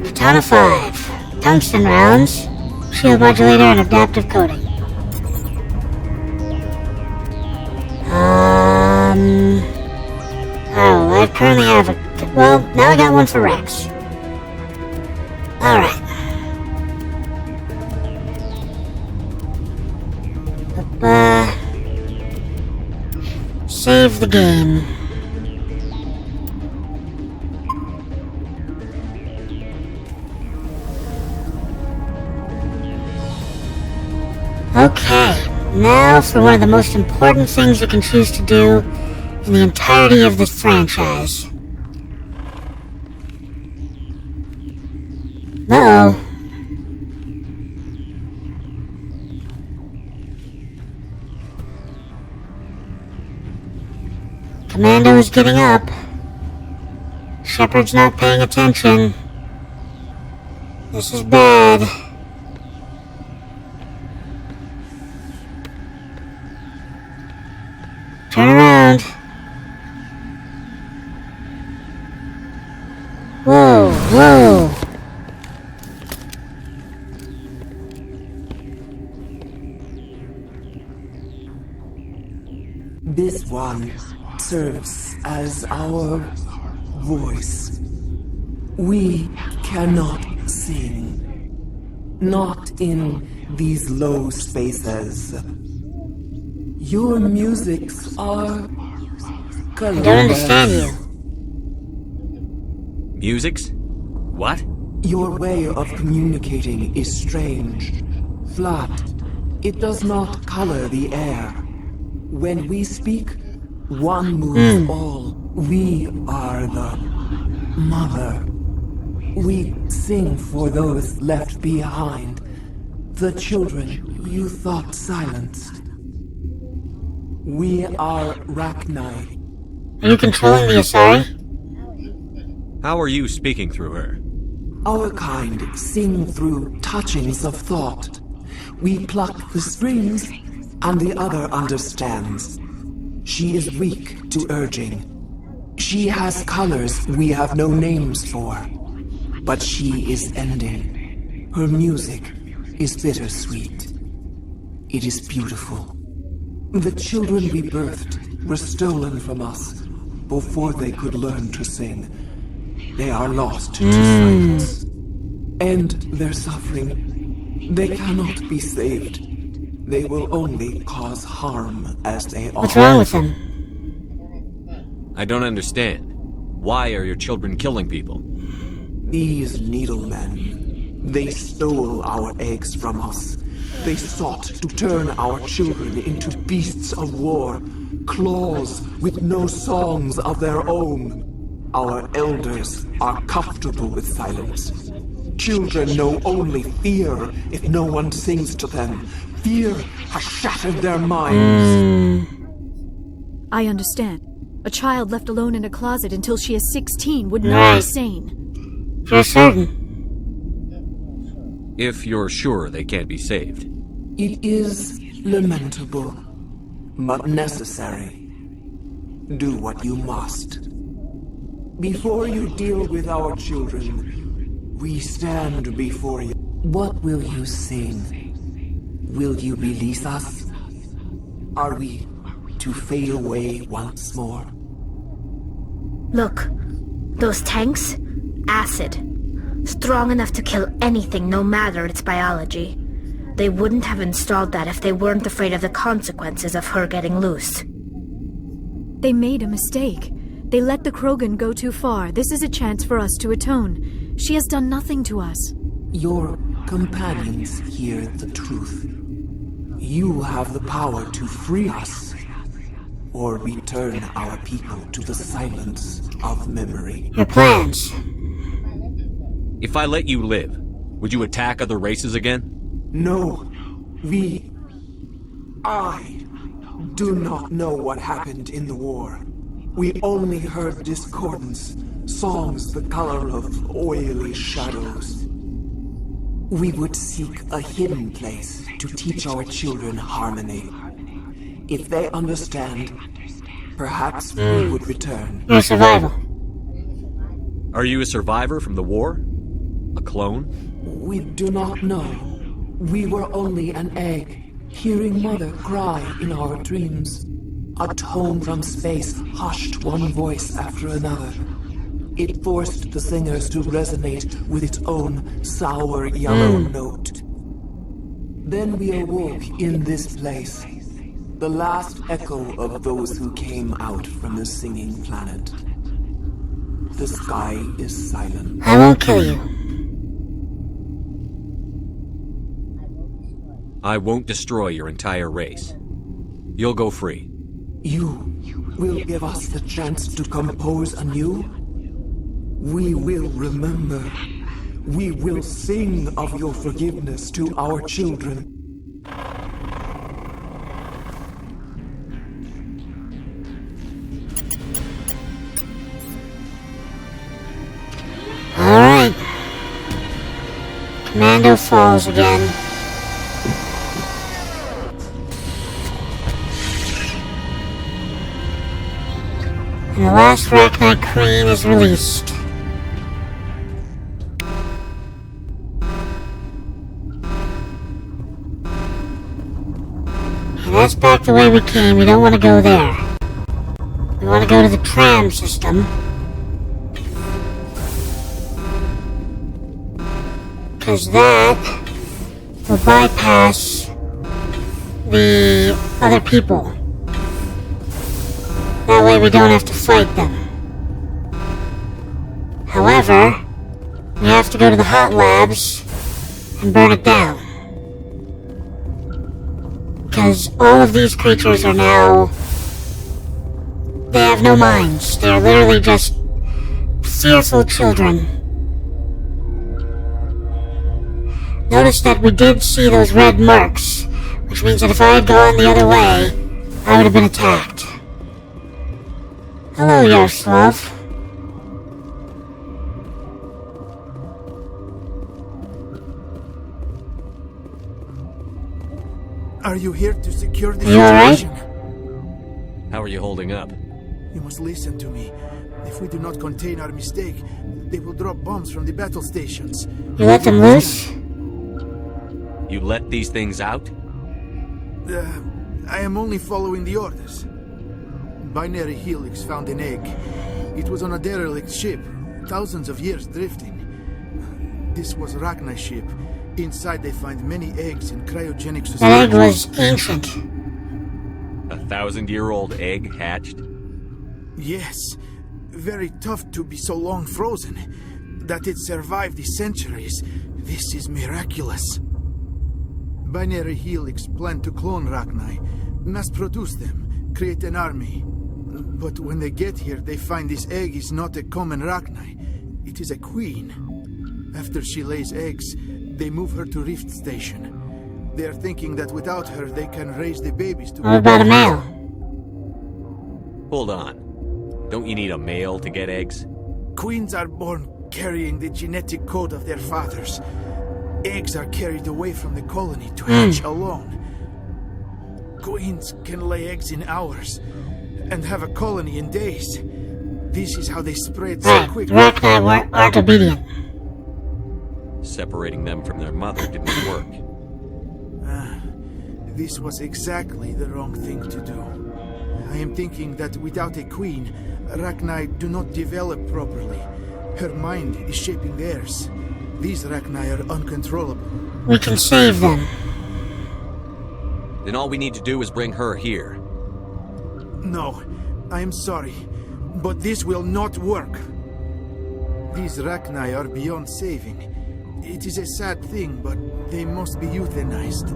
Katana 5, tungsten rounds, shield modulator, and adaptive coating. Oh, I currently have a... well, now I got one for Rex. Alright. Save the game. Okay, now for one of the most important things you can choose to do in the entirety of this franchise. Uh-oh. Commando's getting up. Shepard's not paying attention. This is bad. Turn around. Whoa, whoa. This one serves as our voice. We cannot sing. Not in these low spaces. Your musics are colorless. I don't understand you. Musics? What? Your way of communicating is strange. Flat. It does not color the air. When we speak, one moves all. We are the mother. We sing for those left behind. The children you thought silenced. We are Rachni. Are you controlling the Asari? How are you speaking through her? Our kind sing through touchings of thought. We pluck the strings, and the other understands. She is weak to urging. She has colors we have no names for. But she is ending. Her music is bittersweet. It is beautiful. The children we birthed were stolen from us before they could learn to sing. They are lost to silence. And their suffering, they cannot be saved. They will only cause harm as they are. What's wrong with them? I don't understand. Why are your children killing people? These needlemen, they stole our eggs from us. They sought to turn our children into beasts of war, claws with no songs of their own. Our elders are comfortable with silence. Children know only fear if no one sings to them. Fear has shattered their minds. I understand. A child left alone in a closet until she is 16 would not be sane. For certain. If you're sure they can't be saved. It is lamentable, but necessary. Do what you must. Before you deal with our children, we stand before you. What will you sing? Will you release us? Are we to fade away once more? Look, those tanks? Acid. Strong enough to kill anything, no matter its biology. They wouldn't have installed that if they weren't afraid of the consequences of her getting loose. They made a mistake. They let the Krogan go too far. This is a chance for us to atone. She has done nothing to us. Your companions hear the truth. You have the power to free us, or return our people to the silence of memory. Your plans. If I let you live, would you attack other races again? No. I do not know what happened in the war. We only heard discordance, songs the color of oily shadows. We would seek a hidden place to teach our children harmony. If they understand, perhaps we would return. You're a survivor. Are you a survivor from the war? A clone? We do not know. We were only an egg, hearing Mother cry in our dreams. A tone from space hushed one voice after another. It forced the singers to resonate with its own sour yellow note. Then we awoke in this place, the last echo of those who came out from the singing planet. The sky is silent. I won't kill you. I won't destroy your entire race. You'll go free. You will give us the chance to compose anew? We will remember. We will sing of your forgiveness to our children. Commando falls again. And the last Arachnite Queen is released. And that's back the way we came. We don't want to go there. We want to go to the tram system. Because that will bypass the other people. That way we don't have to fight them. However, we have to go to the hot labs and burn it down. Because all of these creatures are now... they have no minds. They're literally just fearful children. Notice that we did see those red marks, which means that if I had gone the other way, I would have been attacked. Hello, Yaroslav. Are you here to secure the situation? Alright? How are you holding up? You must listen to me. If we do not contain our mistake, they will drop bombs from the battle stations. You let them loose? You let these things out? I am only following the orders. Binary Helix found an egg. It was on a derelict ship, thousands of years drifting. This was Rachna's ship. Inside they find many eggs in cryogenic suspension. That egg was ancient. 1,000-year-old egg hatched? Yes. Very tough to be so long frozen. That it survived the centuries. This is miraculous. Binary Helix planned to clone Rachni, mass produce them, create an army. But when they get here, they find this egg is not a common Rachni. It is a queen. After she lays eggs, they move her to Rift Station. They are thinking that without her, they can raise the babies to... What about a male? Hold on. Don't you need a male to get eggs? Queens are born carrying the genetic code of their fathers. Eggs are carried away from the colony to hatch alone. Queens can lay eggs in hours and have a colony in days. This is how they spread so quickly. Rachni aren't obedient. Separating them from their mother didn't work. This was exactly the wrong thing to do. I am thinking that without a queen, Rachni do not develop properly. Her mind is shaping theirs. These Rachni are uncontrollable. We can save them. Then all we need to do is bring her here. No, I am sorry, but this will not work. These Rachni are beyond saving. It is a sad thing, but they must be euthanized.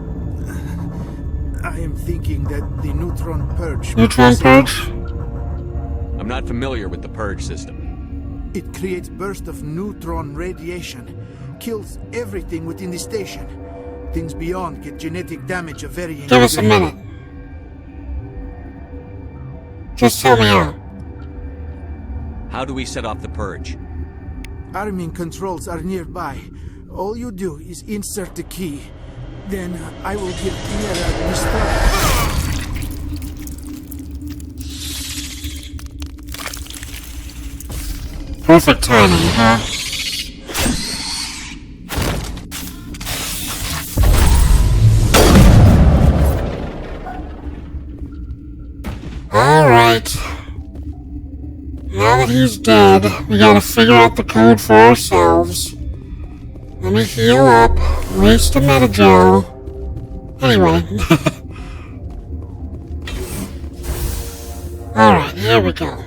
I am thinking that the neutron purge... Neutron purge? I'm not familiar with the purge system. It creates bursts of neutron radiation, kills everything within the station. Things beyond get genetic damage of varying... Give us a minute. Just tell me how. How do we set off the purge? Arming controls are nearby. All you do is insert the key. Then I will give Kiera the start. Perfect timing, huh? Alright. Now that he's dead, we gotta figure out the code for ourselves. Let me heal up, waste a metagel. Anyway. Alright, here we go.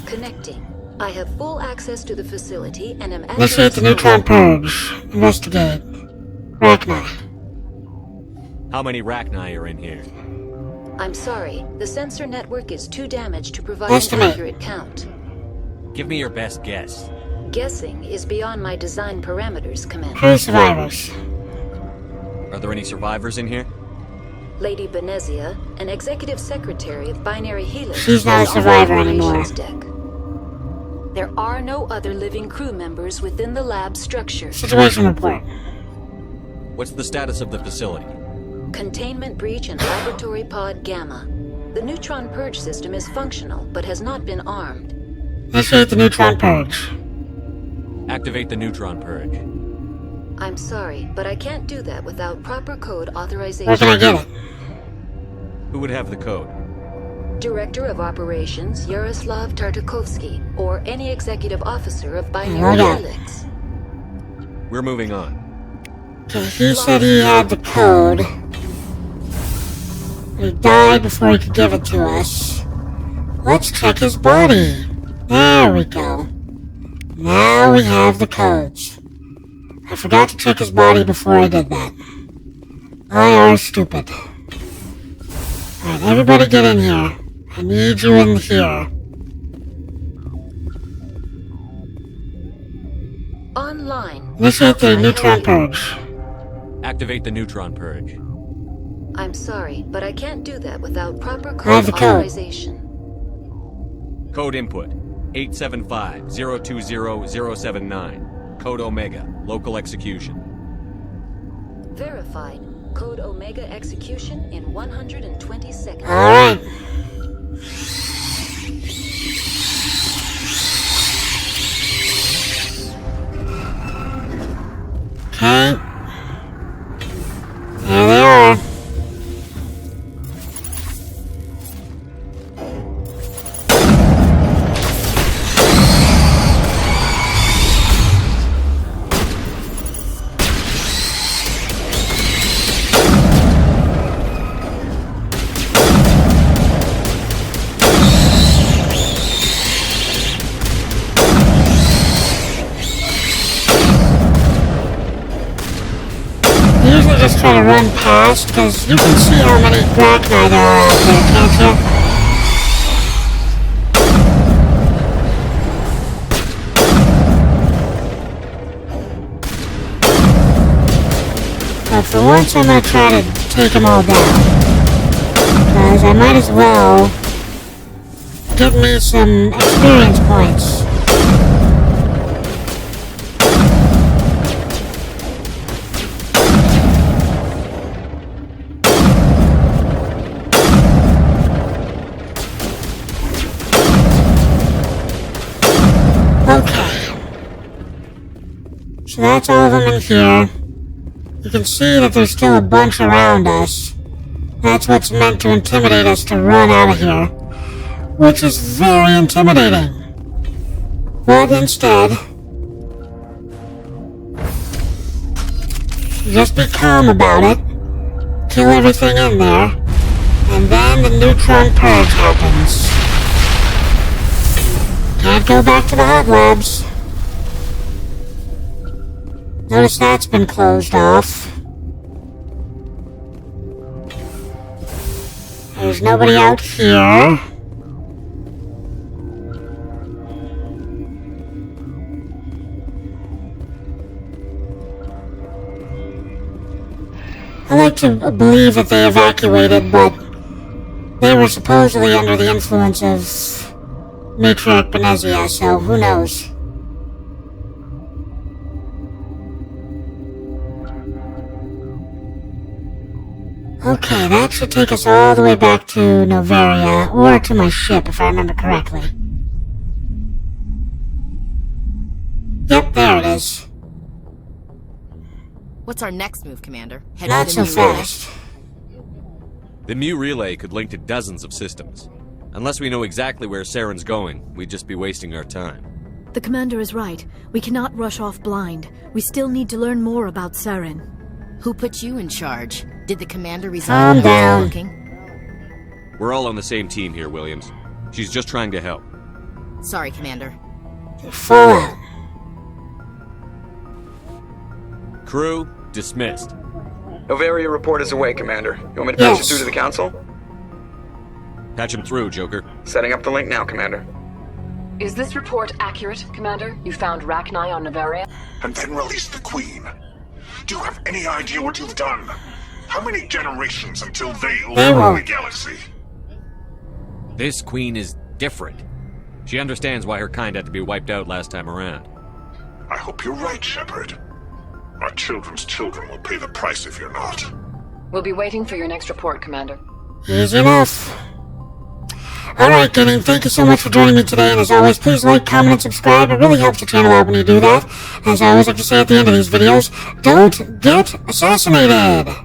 Connecting. I have full access to the facility and am... Initiate the neutron purge. Investigate. Rachni. How many Rachni are in here? I'm sorry. The sensor network is too damaged to provide Estimate. an accurate count. Give me your best guess. Guessing is beyond my design parameters, Commander. Crew survivors. Are there any survivors in here? Lady Benezia, an executive secretary of Binary Helix. She's not a survivor anymore. Deck. There are no other living crew members within the lab structure. Situation report. What's the status of the facility? Containment breach in Laboratory Pod Gamma. The neutron purge system is functional, but has not been armed. Initiate the neutron purge. Activate the neutron purge. I'm sorry, but I can't do that without proper code authorization. Where can I get it? Who would have the code? Director of Operations, Yaroslav Tartakovsky, or any executive officer of Binary Helix. We're moving on. Okay, he said he had the code. He died before he could give it to us. Let's check his body. There we go. Now we have the codes. I forgot to check his body before I did that. I are stupid. Alright, everybody get in here. I need you in here. Online. Initiate the neutron purge. Activate the neutron purge. I'm sorry, but I can't do that without proper code authorization. Code input 875-020-079. Code Omega. Local execution. Verified. Code Omega execution in 120 seconds. Alright. Okay. There they are. Just try to run past, because you can see how many Brachni there are out there, can't you? But for once I'm going to try to take them all down. Because I might as well get me some experience points. So that's all of them in here. You can see that there's still a bunch around us. That's what's meant to intimidate us to run out of here. Which is very intimidating. But instead, just be calm about it. Kill everything in there. And then the neutron purge happens. Can't go back to the hot labs. Notice that's been closed off. There's nobody out here. I like to believe that they evacuated, but they were supposedly under the influence of Matriarch Benezia, so who knows? Okay, that should take us all the way back to Noveria, or to my ship, if I remember correctly. Yep, there it is. What's our next move, Commander? Head Not so fast. The Mu relay could link to dozens of systems. Unless we know exactly where Saren's going, we'd just be wasting our time. The Commander is right. We cannot rush off blind. We still need to learn more about Saren. Who put you in charge? Did the Commander resign? Calm down. Looking? We're all on the same team here, Williams. She's just trying to help. Sorry, Commander. Fall out. Crew, dismissed. Noveria report is away, Commander. You want me to patch you through to the Council? Patch him through, Joker. Setting up the link now, Commander. Is this report accurate, Commander? You found Rachni on Noveria? And then released the Queen. Do you have any idea what you've done? How many generations until they They overrun the won't. galaxy? This queen is different. She understands why her kind had to be wiped out last time around. I hope you're right, Shepard. Our children's children will pay the price if you're not. We'll be waiting for your next report, Commander. Easy enough. Alright, gaming, thank you so much for joining me today, and as always, please like, comment, and subscribe. It really helps the channel out when you do that. As I always like to say at the end of these videos, don't get assassinated!